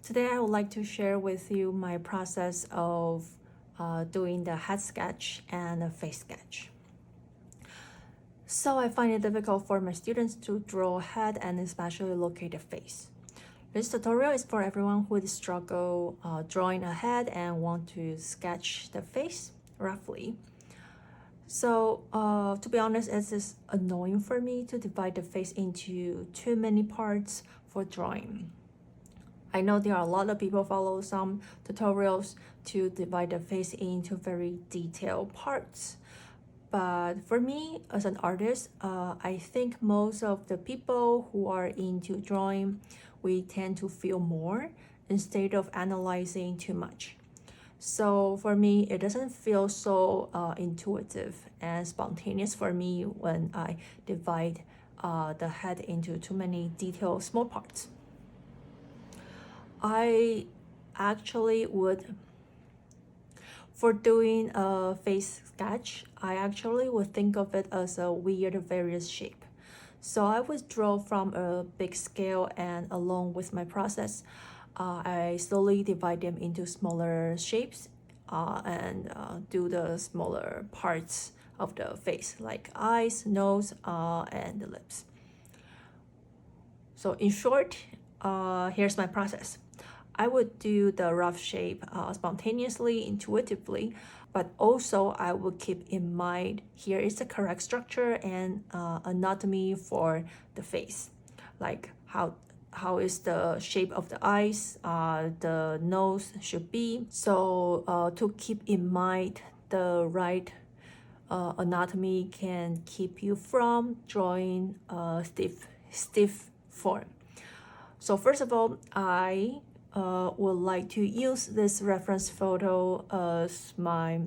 Today I would like to share with you my process of doing the head sketch and a face sketch. So I find it difficult for my students to draw head and especially locate the face. This tutorial is for everyone who would struggle drawing a head and want to sketch the face roughly. So to be honest, it is annoying for me to divide the face into too many parts for drawing. I know there are a lot of people follow some tutorials to divide the face into very detailed parts. But for me, as an artist, I think most of the people who are into drawing, we tend to feel more instead of analyzing too much. So for me, it doesn't feel so intuitive and spontaneous for me when I divide the head into too many detailed small parts. I actually would, for doing a face sketch, I actually would think of it as a weird various shape. So I would draw from a big scale, and along with my process, I slowly divide them into smaller shapes and do the smaller parts of the face, like eyes, nose, and the lips. So in short, here's my process. I would do the rough shape spontaneously, intuitively, but also I would keep in mind here is the correct structure and anatomy for the face, like how is the shape of the eyes, the nose should be. So to keep in mind the right anatomy can keep you from drawing a stiff form. So first of all, I would like to use this reference photo as my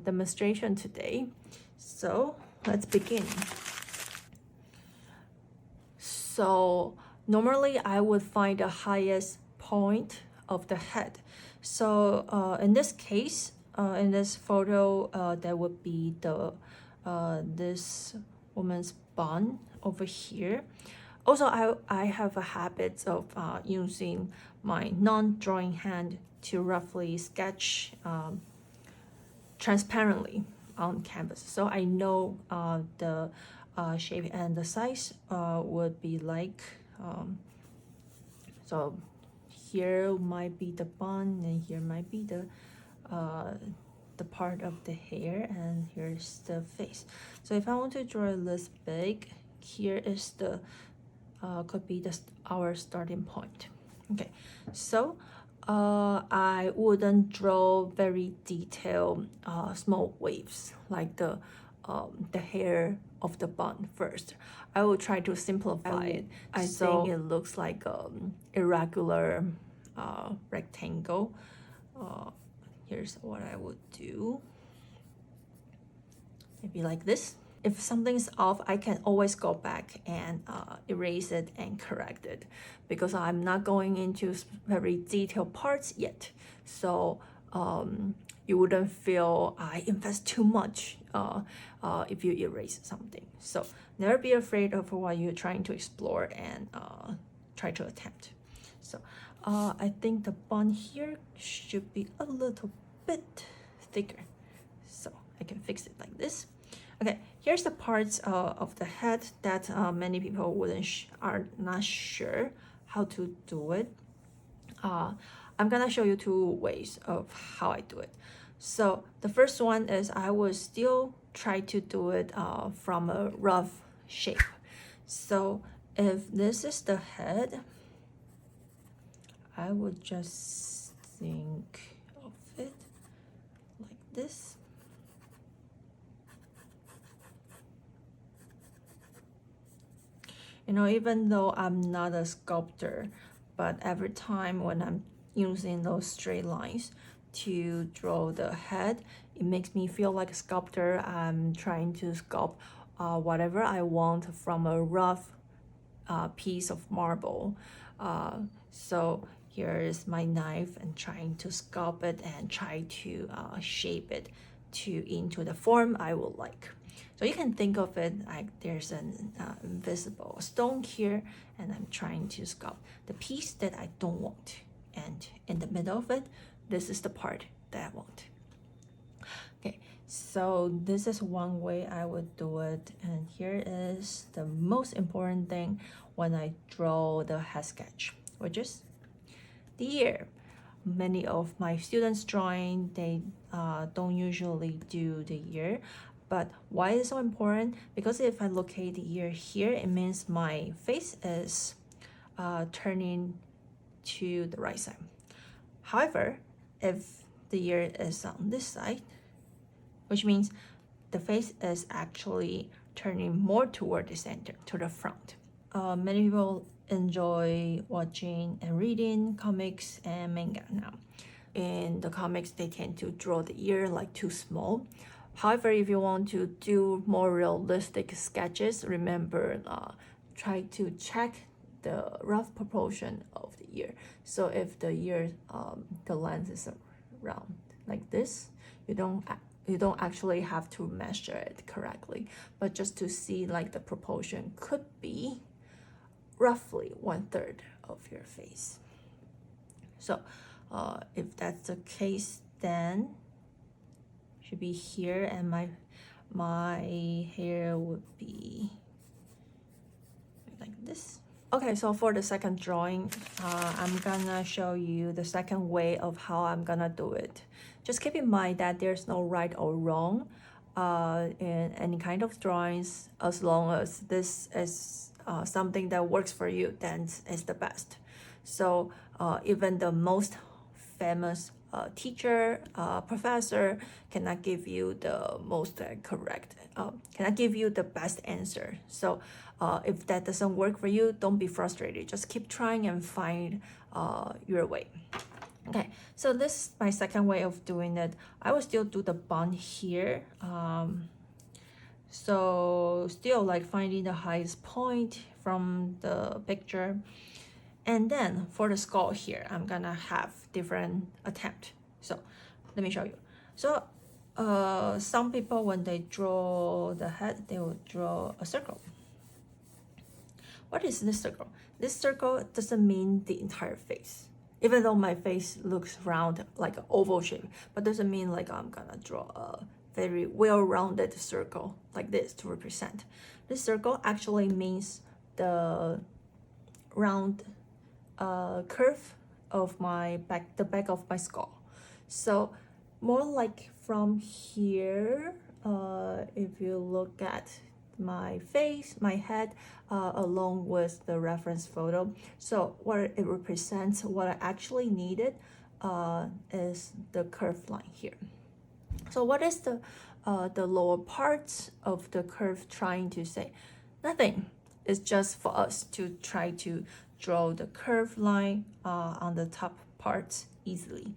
demonstration today. So let's begin. So normally I would find the highest point of the head. So in this case, in this photo, that would be the this woman's bun over here. Also, I have a habit of using my non-drawing hand to roughly sketch transparently on canvas. So I know the shape and the size would be like, so here might be the bun and here might be the part of the hair, and here's the face. So if I want to draw this big, here is the could be our starting point. Okay, so I wouldn't draw very detailed small waves like the hair of the bun first. I will try to simplify it. I think it looks like irregular rectangle. Here's what I would do. Maybe like this. If something's off, I can always go back and erase it and correct it, because I'm not going into very detailed parts yet. So you wouldn't feel I invest too much if you erase something. So never be afraid of what you're trying to explore and try to attempt. So I think the bun here should be a little bit thicker. So I can fix it like this. Okay, here's the parts of the head that many people are not sure how to do it. I'm gonna show you two ways of how I do it. So the first one is I will still try to do it from a rough shape. So if this is the head, I would just think of it like this. You know, even though I'm not a sculptor, but every time when I'm using those straight lines to draw the head, it makes me feel like a sculptor. I'm trying to sculpt whatever I want from a rough piece of marble. So here is my knife and trying to sculpt it and try to shape it into the form I would like. So you can think of it like there's an invisible stone here, and I'm trying to sculpt the piece that I don't want. And in the middle of it, this is the part that I want. Okay, so this is one way I would do it. And here is the most important thing when I draw the head sketch, which is the ear. Many of my students drawing, they don't usually do the ear. But why is it so important? Because if I locate the ear here, it means my face is turning to the right side. However, if the ear is on this side, which means the face is actually turning more toward the center, to the front. Many people enjoy watching and reading comics and manga now. In the comics, they tend to draw the ear like too small. However, if you want to do more realistic sketches, remember, try to check the rough proportion of the ear. So if the ear, the length is around like this, you don't actually have to measure it correctly, but just to see like the proportion could be roughly 1/3 of your face. So if that's the case, then should be here, and my hair would be like this. Okay, so for the second drawing, I'm gonna show you the second way of how I'm gonna do it. Just keep in mind that there's no right or wrong in any kind of drawings. As long as this is something that works for you, then it's the best. So even the most famous teacher, professor cannot give you the most correct, cannot give you the best answer. So if that doesn't work for you, don't be frustrated. Just keep trying and find your way. Okay, so this is my second way of doing it. I will still do the bun here. So still like finding the highest point from the picture. And then for the skull here, I'm gonna have different attempt. So let me show you. So some people, when they draw the head, they will draw a circle. What is this circle? This circle doesn't mean the entire face. Even though my face looks round, like an oval shape, but doesn't mean like I'm gonna draw a very well-rounded circle like this to represent. This circle actually means the round curve of my back, the back of my skull. So more like from here, if you look at my face, my head, along with the reference photo. So what it represents, what I actually needed is the curved line here. So what is the lower parts of the curve trying to say? Nothing. It's just for us to try to draw the curved line on the top parts easily.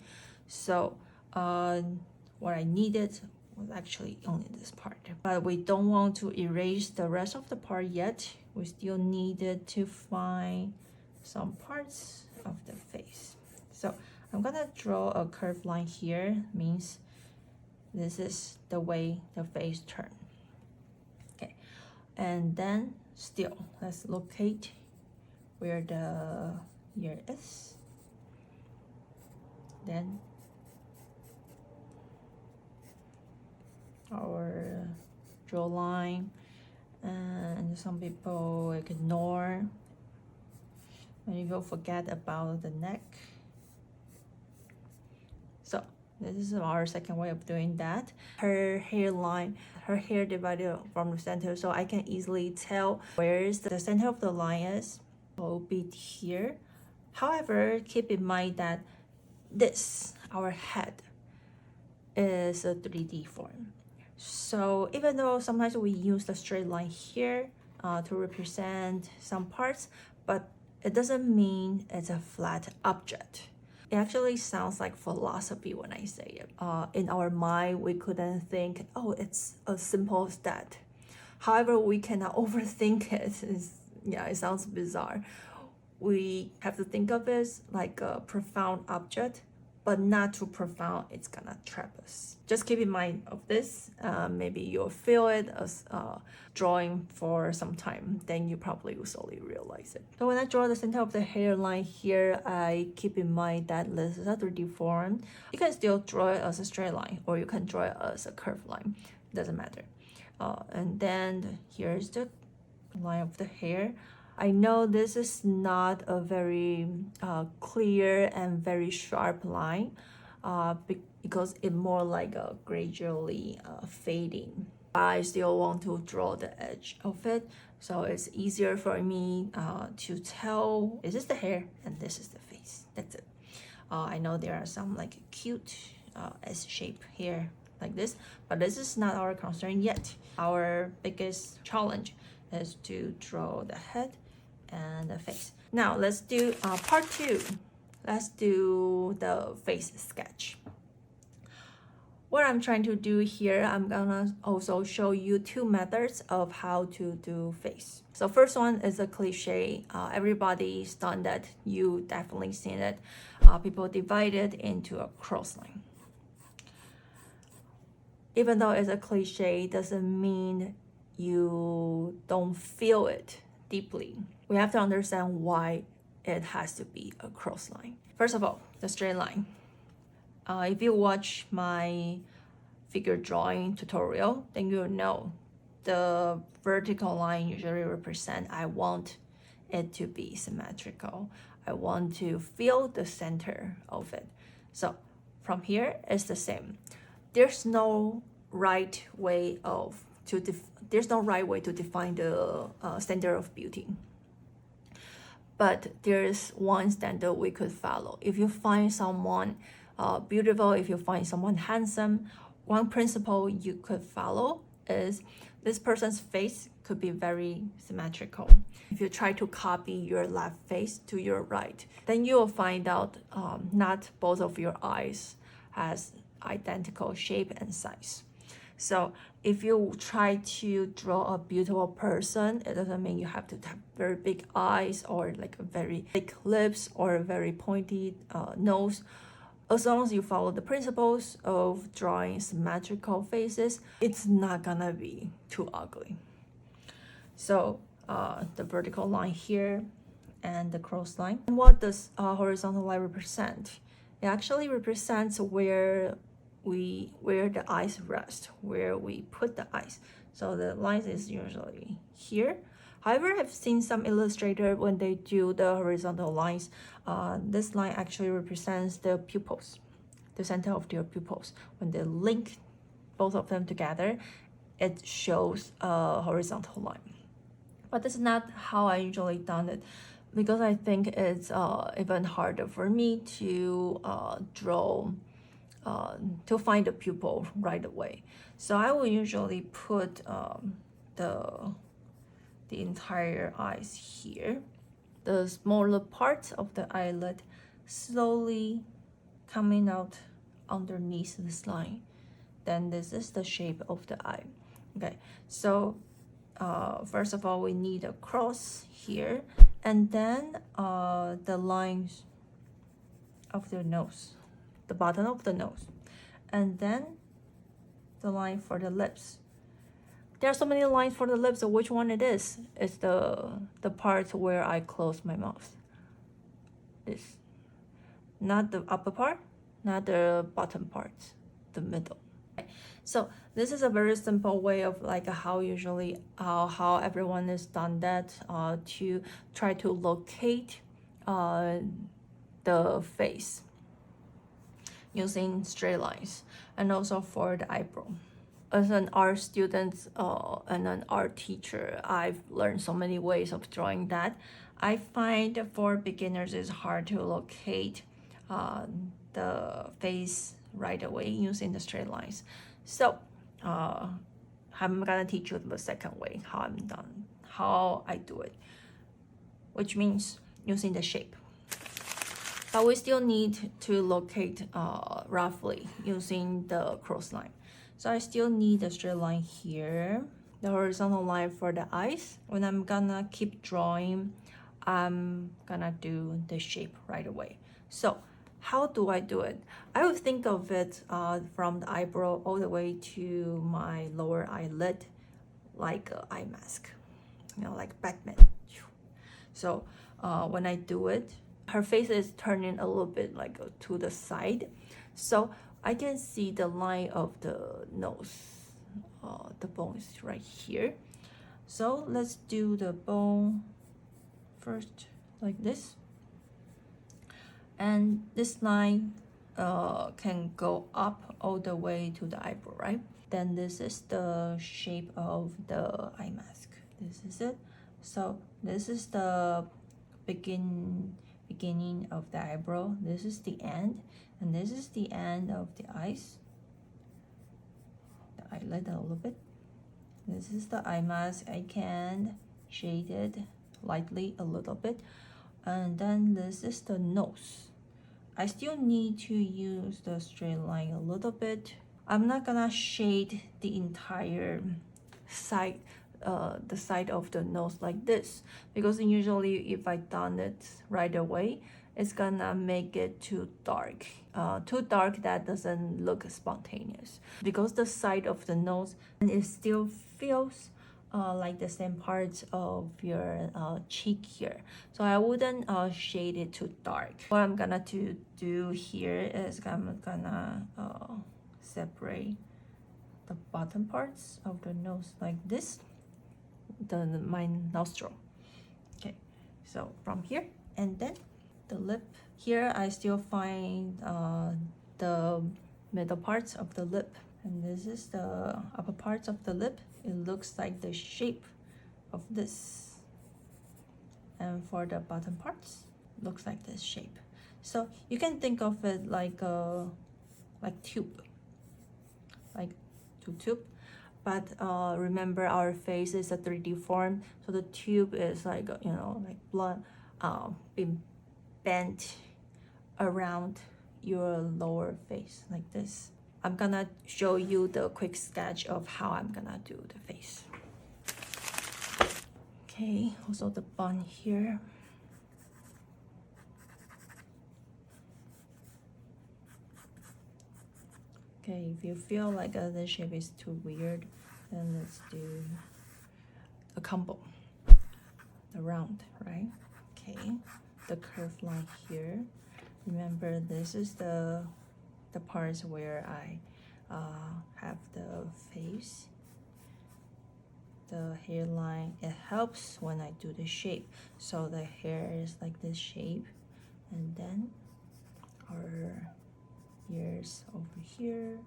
So what I needed was actually only this part, but we don't want to erase the rest of the part yet. We still needed to find some parts of the face. So I'm gonna draw a curved line here, means this is the way the face turn. Okay, and then still let's locate where the ear is. Then our draw line, and some people ignore. Many people forget about the neck. So this is our second way of doing that. Her hairline, her hair divided from the center, so I can easily tell where is the center of the line is. So it'll be here. However, keep in mind that this, our head, is a 3D form. So even though sometimes we use the straight line here to represent some parts, but it doesn't mean it's a flat object. It actually sounds like philosophy when I say it. In our mind, we couldn't think, oh, it's as simple as that. However, we cannot overthink it. It sounds bizarre. We have to think of it like a profound object but not too profound, it's gonna trap us. Just keep in mind of this. Maybe you'll feel it as drawing for some time, then you probably will slowly realize it. So when I draw the center of the hairline here, I keep in mind that this is a 3D form. You can still draw it as a straight line, or you can draw it as a curved line. Doesn't matter. And then here's the line of the hair. I know this is not a very clear and very sharp line because it's more like a gradually fading. I still want to draw the edge of it, so it's easier for me to tell this is the hair and this is the face. That's it. I know there are some like cute S shape here like this, but this is not our concern yet. Our biggest challenge is to draw the head and the face. Now let's do part 2. Let's do the face sketch. What I'm trying to do here, I'm gonna also show you 2 methods of how to do face. So first one is a cliche. Everybody's done that. You definitely seen it. People divide it into a cross line. Even though it's a cliche, doesn't mean you don't feel it deeply. We have to understand why it has to be a cross line. First of all, the straight line. If you watch my figure drawing tutorial, then you'll know the vertical line usually represent I want it to be symmetrical. I want to feel the center of it. So from here, it's the same. There's no right way to define the standard of beauty. But there's one standard we could follow. If you find someone beautiful, if you find someone handsome, one principle you could follow is this person's face could be very symmetrical. If you try to copy your left face to your right, then you will find out not both of your eyes has identical shape and size. So if you try to draw a beautiful person, it doesn't mean you have to have very big eyes or like a very thick lips or a very pointy nose. As long as you follow the principles of drawing symmetrical faces, it's not gonna be too ugly. So the vertical line here and the cross line. And what does horizontal line represent? It actually represents where the eyes rest, where we put the eyes. So the lines is usually here. However, I've seen some illustrator when they do the horizontal lines, this line actually represents the pupils, the center of their pupils. When they link both of them together, it shows a horizontal line. But this is not how I usually done it, because I think it's even harder for me to draw, to find the pupil right away. So I will usually put the entire eyes here. The smaller parts of the eyelid slowly coming out underneath this line. Then this is the shape of the eye. Okay, so first of all, we need a cross here, and then the lines of the nose, the bottom of the nose, and then the line for the lips. There are so many lines for the lips, so which one it is? It's the part where I close my mouth. This, not the upper part, not the bottom part, the middle. So this is a very simple way of like how usually how everyone has done that to try to locate the face using straight lines, and also for the eyebrow. As an art student and an art teacher, I've learned so many ways of drawing that. I find for beginners it's hard to locate the face right away using the straight lines. So I'm gonna teach you the second way, how I do it, which means using the shape. But we still need to locate roughly using the cross line. So I still need a straight line here, the horizontal line for the eyes. When I'm gonna keep drawing, I'm gonna do the shape right away. So How do I do it? I would think of it from the eyebrow all the way to my lower eyelid, like an eye mask, you know, like Batman. So when I do it, her face is turning a little bit like to the side, so I can see the line of the nose. The bone is right here. So let's do the bone first, like this. And this line can go up all the way to the eyebrow, right? Then this is the shape of the eye mask. This is it. So this is the beginning of the eyebrow. This is the end, and this is the end of the eyes, the eyelid a little bit. This is the eye mask. I can shade it lightly a little bit. And then this is the nose. I still need to use the straight line a little bit. I'm not gonna shade the entire side, the side of the nose like this, because usually if I done it right away, it's gonna make it too dark. Too dark that doesn't look spontaneous. Because the side of the nose, and it still feels like the same parts of your cheek here. So I wouldn't shade it too dark. What I'm gonna do here is I'm gonna separate the bottom parts of the nose like this, my nostril. Okay, so from here, and then the lip. Here I still find the middle parts of the lip, and this is the upper parts of the lip. It looks like the shape of this, and for the bottom parts, looks like this shape. So you can think of it like a tube, like tube. But remember, our face is a 3D form, so the tube is like, you know, like blood being bent around your lower face like this. I'm gonna show you the quick sketch of how I'm gonna do the face. Okay, also the bun here. Okay, if you feel like the shape is too weird, then let's do a combo. The round, right? Okay, the curved line here. Remember, this is the parts where I have the face, the hairline. It helps when I do the shape, so the hair is like this shape, and then our ears over here.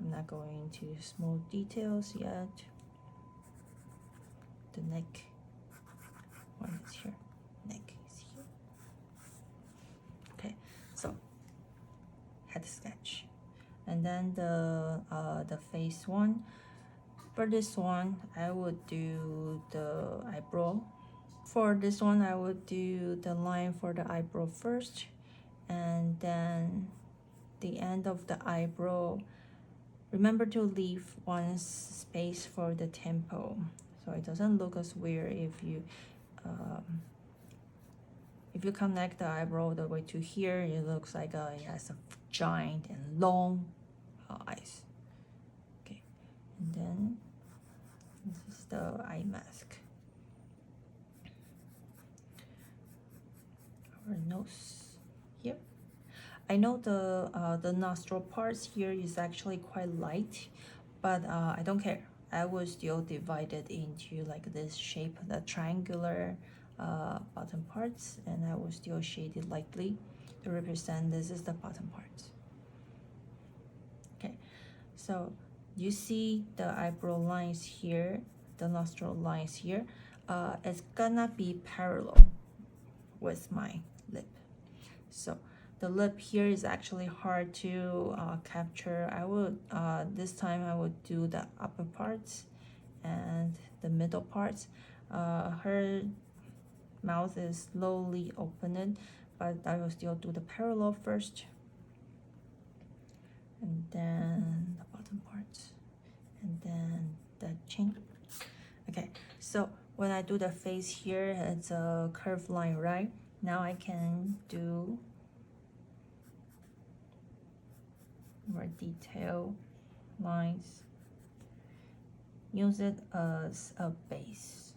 I'm not going into small details yet. The neck one is here, neck is here. Okay, so head sketch, and then the face one. For this one, I would do the eyebrow. For this one, I would do the line for the eyebrow first, and then the end of the eyebrow. Remember to leave one space for the temple, so it doesn't look as weird if you connect the eyebrow all the way to here. It looks like it has a giant and long eyes. Okay, and then this is the eye mask. Our nose here. I know the nostril parts here is actually quite light, but I don't care. I will still divide it into like this shape, the triangular bottom parts, and I will still shade it lightly to represent this is the bottom parts. Okay, so you see the eyebrow lines here, the nostril lines here. It's gonna be parallel with my lip. So the lip here is actually hard to capture. I would this time I would do the upper parts and the middle parts. Her mouth is slowly opened, but I will still do the parallel first, and then the bottom parts, and then the chin. Okay, so when I do the face here, it's a curved line, right? Now I can do more detail lines. Use it as a base.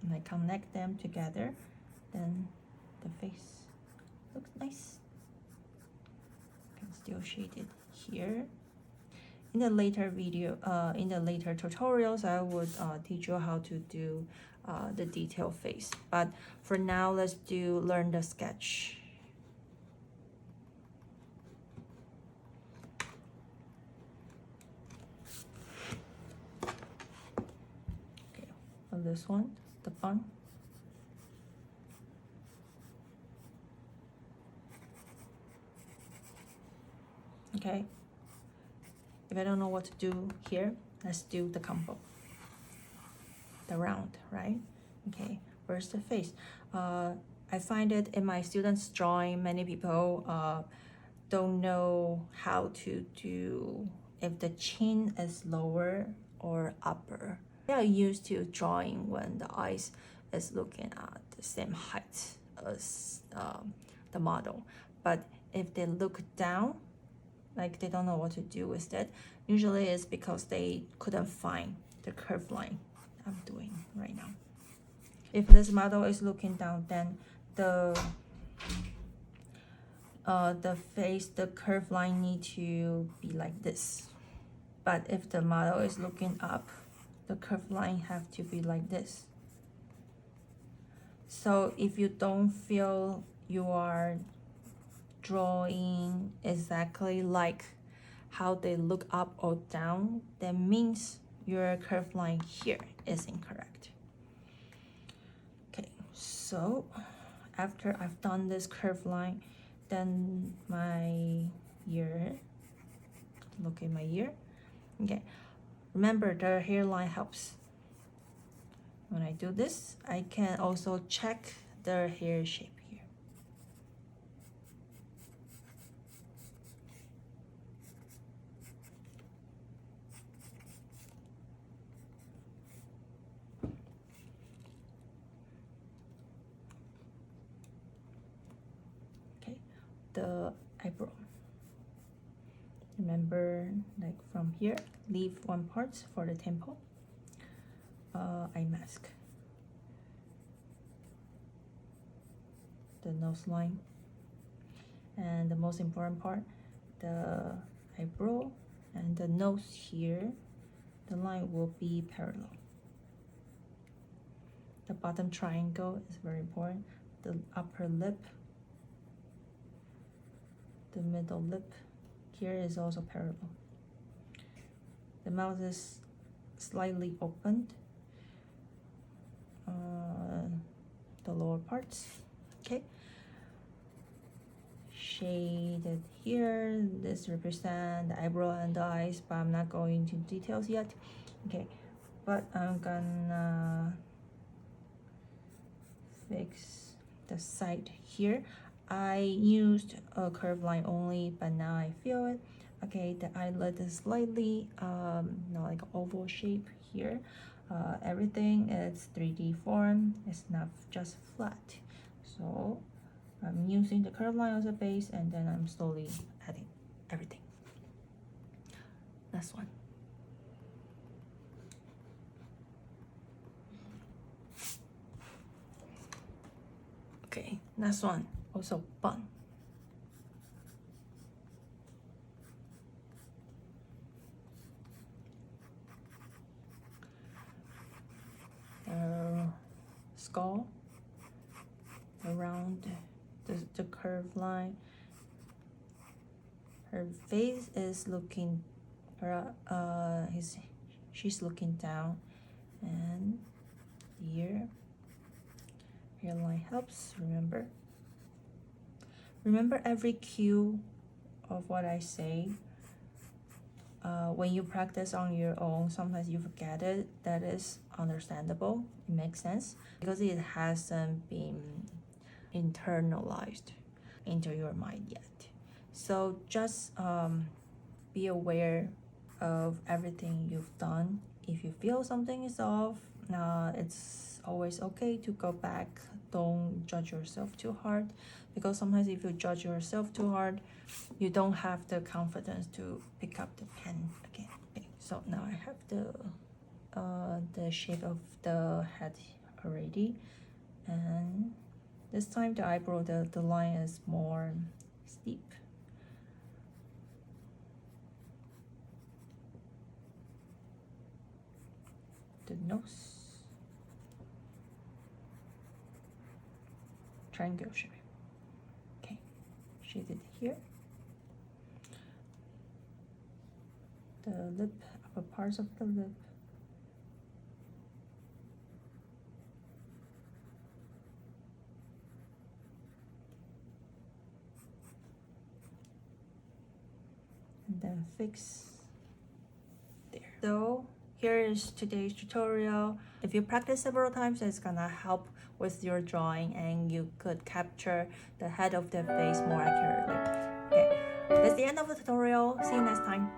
And I connect them together, then the face looks nice. I can still shade it here. In the later in the later tutorials, I would teach you how to do the detail face. But for now, let's learn the sketch. Okay, for this one, the bun. Okay. If I don't know what to do here, let's do the combo. The round, right? Okay, where's the face? I find it in my students' drawing, many people don't know how to do if the chin is lower or upper. They are used to drawing when the eyes is looking at the same height as the model. But if they look down, like they don't know what to do with it, usually it's because they couldn't find the curved line I'm doing right now. If this model is looking down, then the face, the curved line need to be like this. But if the model is looking up, the curved line have to be like this. So if you don't feel you are drawing exactly like how they look up or down, that means your curved line here is incorrect. Okay, so after I've done this curved line, then my ear, look at my ear. Okay, remember the hairline helps. When I do this, I can also check the hair shape here. Okay, the eyebrow. Remember, like from here, leave one part for the temple. Eye mask. The nose line. And the most important part, the eyebrow and the nose here, the line will be parallel. The bottom triangle is very important. The upper lip, the middle lip here is also parallel. The mouth is slightly opened. The lower parts, okay. Shaded here. This represent the eyebrow and the eyes, but I'm not going into details yet. Okay, but I'm gonna fix the side here. I used a curved line only, but now I feel it. Okay, the eyelid is slightly like oval shape here. Everything is 3D form. It's not just flat. So I'm using the curved line as a base, and then I'm slowly adding everything. Last one. Okay, next one, also bun. Skull around the curved line. Her face is looking, she's looking down, and here, hairline helps. Remember every cue of what I say. When you practice on your own, sometimes you forget it. That is understandable. It makes sense because it hasn't been internalized into your mind yet. So just be aware of everything you've done. If you feel something is off, it's it's always okay to go back. Don't judge yourself too hard, because sometimes if you judge yourself too hard, you don't have the confidence to pick up the pen again. Okay, so now I have the shape of the head already, and this time the eyebrow, the line is more steep. The nose, triangle shape. Okay, shaded here. The lip, upper parts of the lip. And then fix there. So here is today's tutorial. If you practice several times, it's gonna help with your drawing and you could capture the head of the face more accurately. Okay, that's the end of the tutorial. See you next time.